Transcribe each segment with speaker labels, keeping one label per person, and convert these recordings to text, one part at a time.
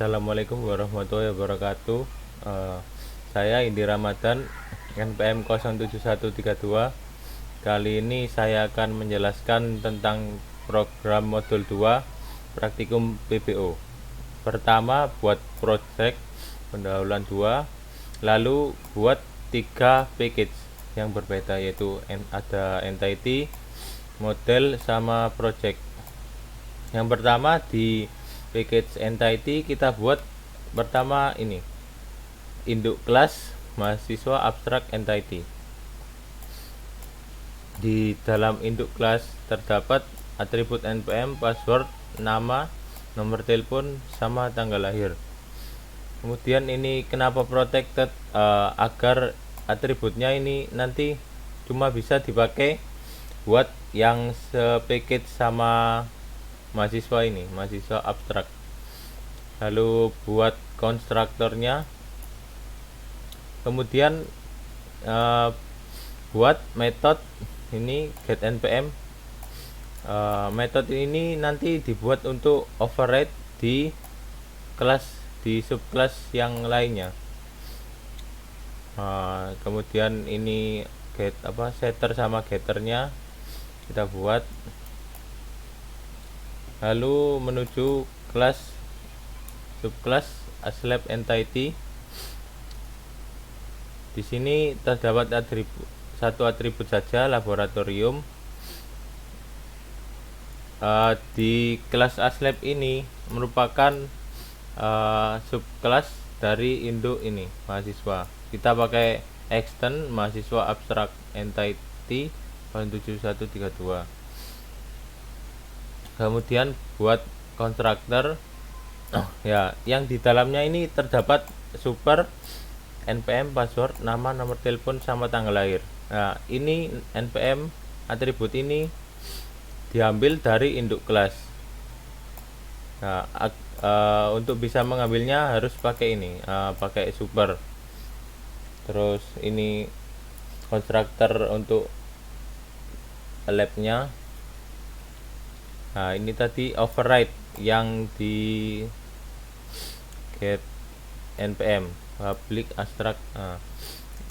Speaker 1: Assalamualaikum warahmatullahi wabarakatuh. Eh, saya Indi Ramadan, NPM 07132. Kali ini saya akan menjelaskan tentang program modul 2 praktikum PBO. Pertama, buat project pendahuluan 2, lalu buat 3 package yang berbeda, yaitu ada entity, model, sama project. Yang pertama, di package entity kita buat pertama ini induk kelas mahasiswa abstrak entity. Di dalam induk kelas terdapat atribut npm, password, nama, nomor telepon, sama tanggal lahir. Kemudian ini kenapa protected, agar atributnya ini nanti cuma bisa dipakai buat yang sepackage sama mahasiswa ini, mahasiswa abstrak. Lalu buat konstruktornya, kemudian buat metode ini get npm. Metode ini nanti dibuat untuk override di kelas, di subkelas yang lainnya. Kemudian ini get setter sama getternya kita buat. Lalu menuju kelas subkelas aslab entity. Di sini terdapat satu atribut saja, laboratorium. Di kelas aslab ini merupakan subkelas dari induk ini mahasiswa. Kita pakai extend mahasiswa abstrak entity 7132. Kemudian buat konstruktor, ya, yang di dalamnya ini terdapat super npm, password, nama, nomor telepon, sama tanggal lahir. Nah, ini npm atribut ini diambil dari induk kelas. Nah, untuk bisa mengambilnya harus pakai ini, pakai super. Terus ini konstruktor untuk labnya. Nah, ini tadi override yang di get npm public abstract,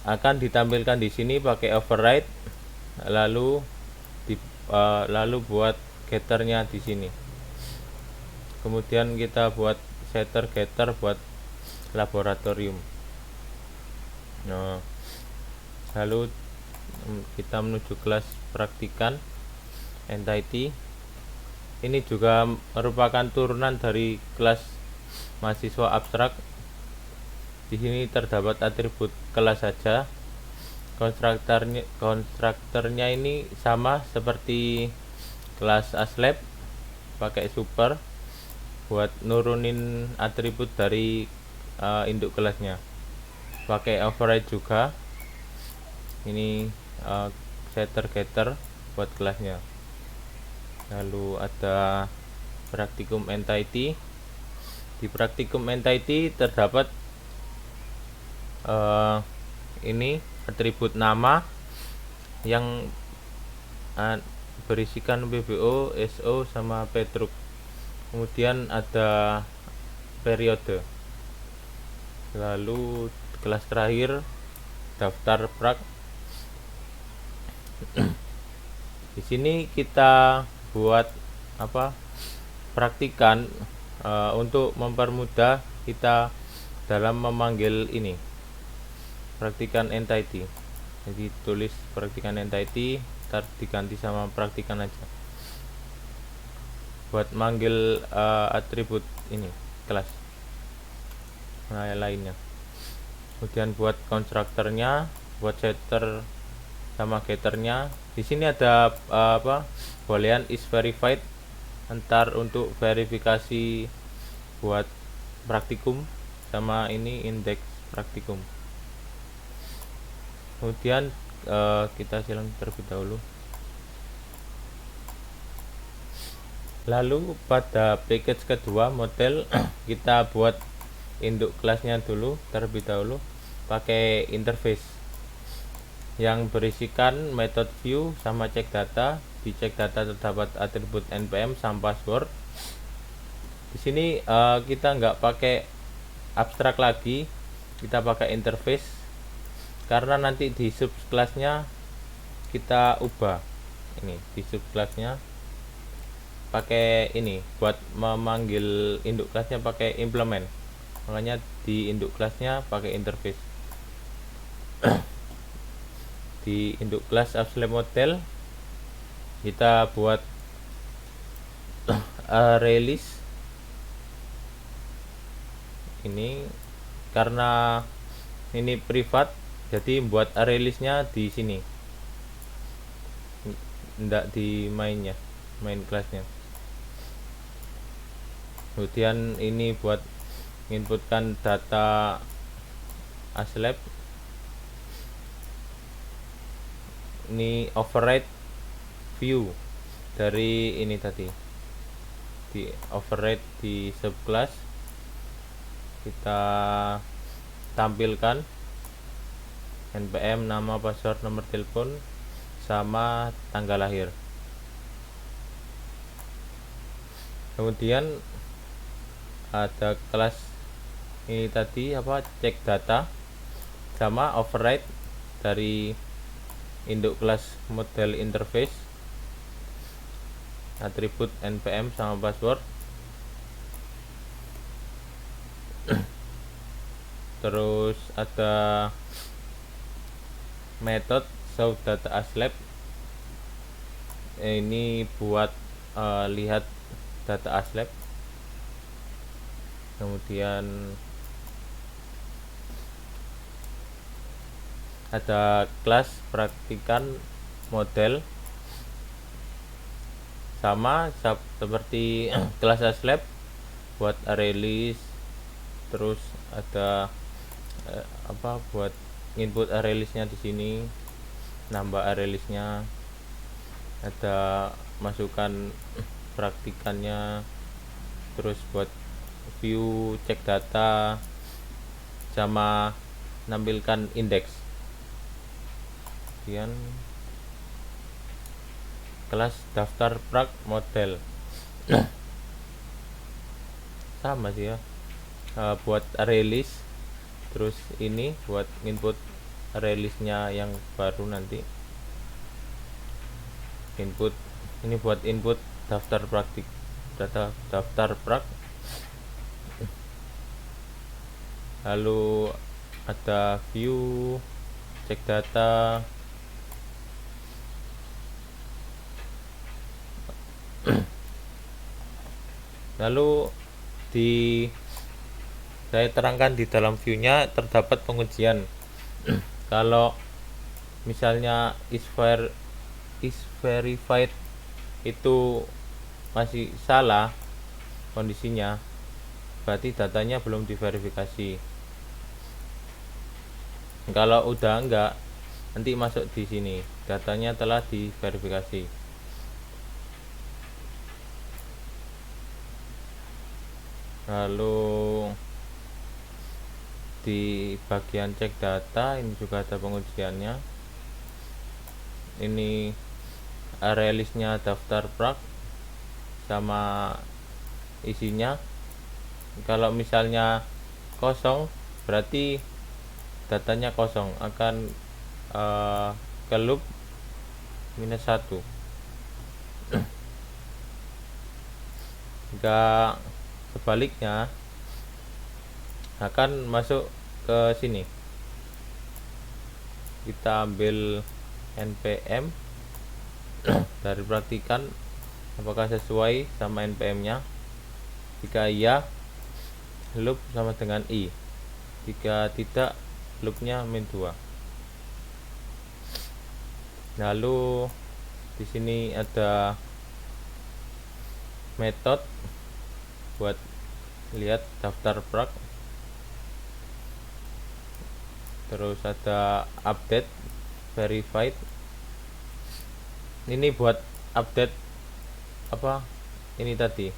Speaker 1: akan ditampilkan di sini pakai override. Lalu buat getternya di sini. Kemudian kita buat setter getter buat laboratorium. Nah, lalu kita menuju kelas praktikan entity. Ini juga merupakan turunan dari kelas mahasiswa abstrak. Di sini terdapat atribut kelas saja. Konstruktornya ini sama seperti kelas aslab, pakai super buat nurunin atribut dari induk kelasnya. Pakai override juga. Ini setter getter buat kelasnya. Lalu ada praktikum entity. Di praktikum entity terdapat ini atribut nama yang berisikan PBO, SO, sama Petruk. Kemudian ada periode. Lalu kelas terakhir daftar prak. Di sini kita buat praktikan untuk mempermudah kita dalam memanggil ini praktikan entity. Jadi tulis praktikan entity, ntar diganti sama praktikan aja buat manggil atribut ini kelas lainnya. Kemudian buat konstruktornya, buat setter sama getternya. Di sini ada boolean is verified, ntar untuk verifikasi buat praktikum, sama ini index praktikum. Kemudian kita silang terlebih dahulu. Lalu pada package kedua model kita buat induk kelasnya dulu terlebih dahulu, pakai interface yang berisikan method view sama cek data. Di cek data terdapat atribut npm sama password. Di sini kita nggak pakai abstrak lagi, kita pakai interface karena nanti di subclassnya kita ubah. Ini di subclassnya pakai ini buat memanggil induk kelasnya pakai implement, makanya di induk kelasnya pakai interface. Di induk kelas AppSlab model kita buat release ini karena ini privat, jadi buat release nya di sini, tidak di main kelasnya. Kemudian ini buat inputkan data AppSlab, ini override view dari ini tadi, di override di subclass kita tampilkan npm nama, password, nomor telepon sama tanggal lahir. Kemudian ada kelas ini tadi cek data sama override dari induk kelas model interface, atribut npm sama password. Terus ada method show data AppSlab, ini buat lihat data AppSlab. Kemudian ada kelas praktikan model sama seperti kelas AppSlab buat release. Terus ada buat input release nya di sini, nambah release nya, ada masukkan praktikannya, terus buat view cek data sama nampilkan indeks. Kemudian kelas daftar prak model sama sih ya, buat release. Terus ini buat input release nya yang baru nanti, input ini buat input daftar praktik, data daftar prak. Lalu ada view cek data, lalu saya terangkan di dalam view-nya terdapat pengujian. Kalau misalnya is verified itu masih salah kondisinya, berarti datanya belum diverifikasi. Kalau udah enggak, nanti masuk di sini datanya telah diverifikasi. Lalu di bagian cek data ini juga ada pengujiannya. Ini release nya daftar prak sama isinya. Kalau misalnya kosong berarti datanya kosong, akan ke loop -1. Jika sebaliknya akan masuk ke sini. Kita ambil npm dari praktikan apakah sesuai sama npm nya. Jika iya, loop sama dengan i. Jika tidak, loopnya -2. Lalu di sini ada metode buat lihat daftar prak. Terus ada update verified, ini buat update ini tadi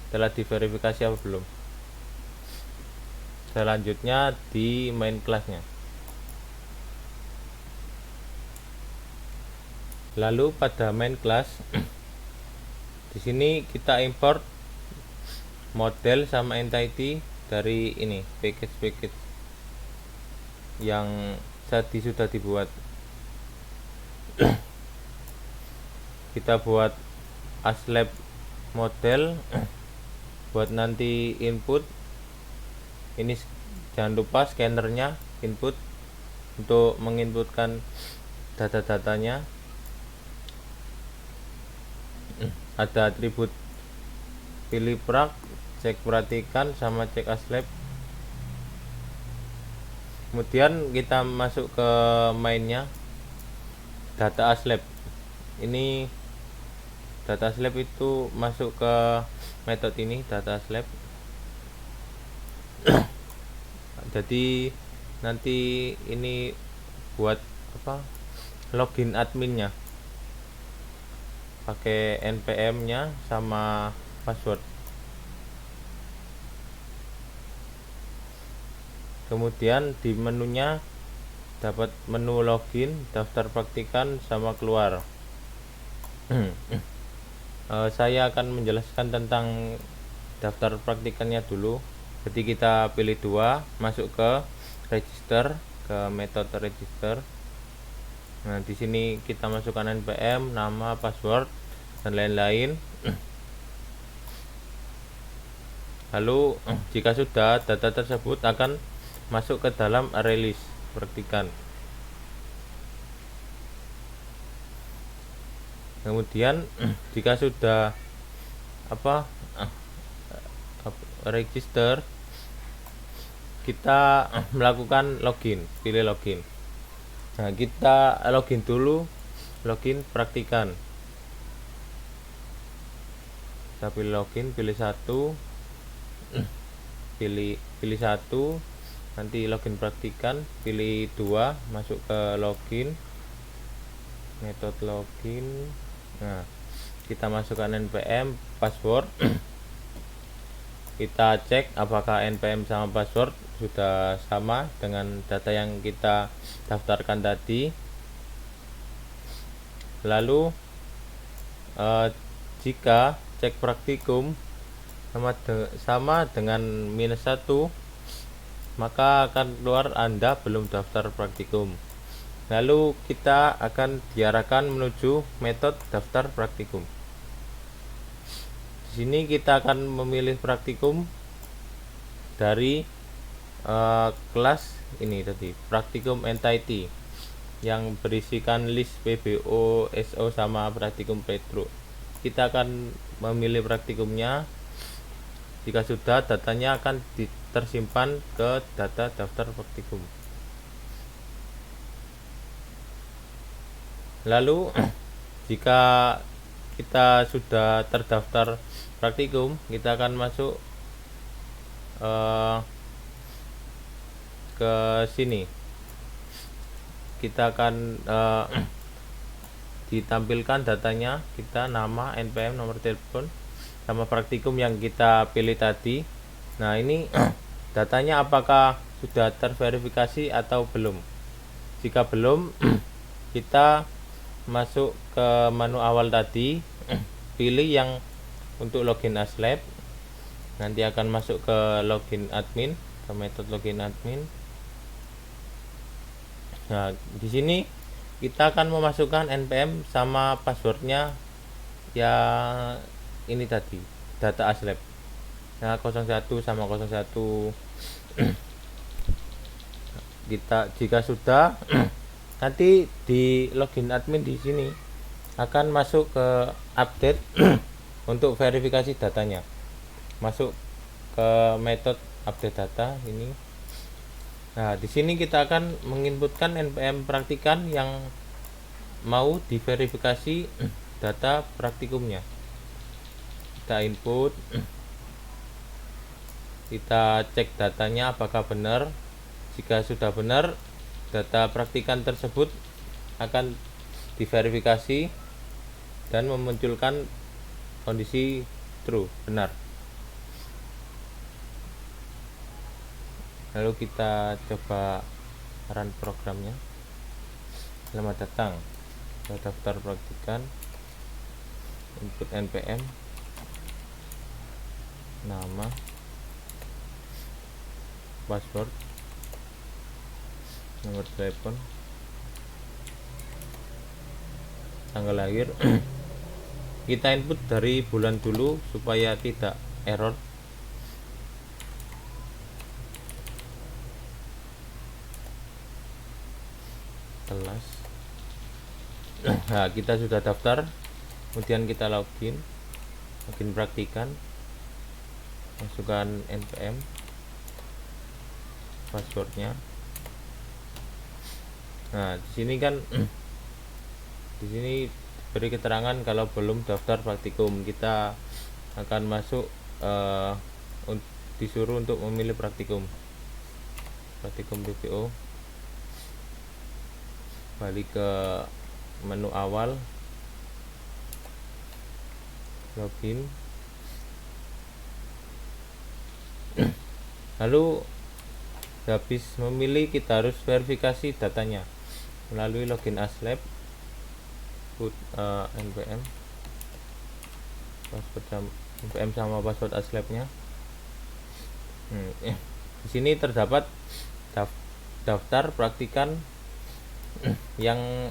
Speaker 1: telah diverifikasi apa belum. Selanjutnya di main kelasnya. Lalu pada main class di sini kita import model sama entity dari ini package yang tadi sudah dibuat. Kita buat aslab model buat nanti input. Ini jangan lupa scannernya input untuk menginputkan data-datanya. Ada atribut pilih prak, cek perhatikan, sama cek aslab. Kemudian kita masuk ke mainnya, data aslab. Ini data aslab itu masuk ke metode ini, data aslab. Jadi nanti ini buat apa, login adminnya pakai npm nya sama password. Kemudian di menunya dapat menu login, daftar praktikan, sama keluar. Saya akan menjelaskan tentang daftar praktikannya dulu. Jadi kita pilih 2, masuk ke register, ke metode register. Nah, di sini kita masukkan npm, nama, password, dan lain-lain. Lalu jika sudah, data tersebut akan masuk ke dalam array list praktikan. Kemudian jika sudah register, kita melakukan login, pilih login. Nah, kita login dulu, login praktikan. Kita pilih login, pilih 1, pilih 1, nanti login praktikan, pilih 2, masuk ke login, metode login. Nah, kita masukkan npm, password. Kita cek apakah npm sama password sudah sama dengan data yang kita daftarkan tadi. Lalu jika cek praktikum sama dengan -1, maka akan keluar Anda belum daftar praktikum. Lalu kita akan diarahkan menuju metode daftar praktikum. Di sini kita akan memilih praktikum dari kelas ini tadi, praktikum entity, yang berisikan list PBO, SO, sama praktikum Petro. Kita akan memilih praktikumnya. Jika sudah, datanya akan tersimpan ke data daftar praktikum. Lalu jika kita sudah terdaftar praktikum, kita akan masuk ke sini. Kita akan ditampilkan datanya, kita nama, npm, nomor telepon, sama praktikum yang kita pilih tadi. Nah, ini datanya apakah sudah terverifikasi atau belum. Jika belum, kita masuk ke menu awal tadi, pilih yang untuk login aslab. Nanti akan masuk ke login admin, ke metode login admin. Nah, di sini kita akan memasukkan npm sama passwordnya ya ini tadi, data aslab. Nah, 01 sama 01. Kita jika sudah, nanti di login admin di sini akan masuk ke update untuk verifikasi datanya. Masuk ke metode update data ini. Nah, di sini kita akan menginputkan npm praktikan yang mau diverifikasi data praktikumnya. Kita input, kita cek datanya apakah benar. Jika sudah benar, data praktikan tersebut akan diverifikasi dan memunculkan kondisi true, benar. Lalu kita coba run programnya. Selamat datang ke daftar praktikan, input npm. nama, password, nomor telepon, tanggal lahir. Kita input dari bulan dulu supaya tidak error. Kelas. Nah, kita sudah daftar. Kemudian kita login praktikan, masukkan npm, passwordnya. Nah, di sini kan di sini beri keterangan kalau belum daftar praktikum, kita akan masuk disuruh untuk memilih praktikum BPO. Balik ke menu awal, login, lalu habis memilih kita harus verifikasi datanya melalui login aslab, put npm password npm sama password aslabnya. Di sini terdapat daftar praktikan yang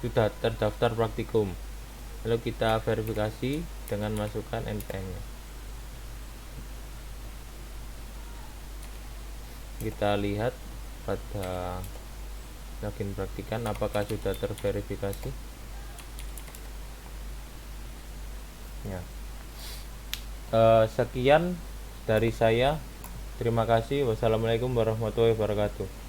Speaker 1: sudah terdaftar praktikum. Lalu kita verifikasi dengan masukkan npm-nya. Kita lihat pada login praktikan apakah sudah terverifikasi. Ya. Sekian dari saya. Terima kasih. Wassalamualaikum warahmatullahi wabarakatuh.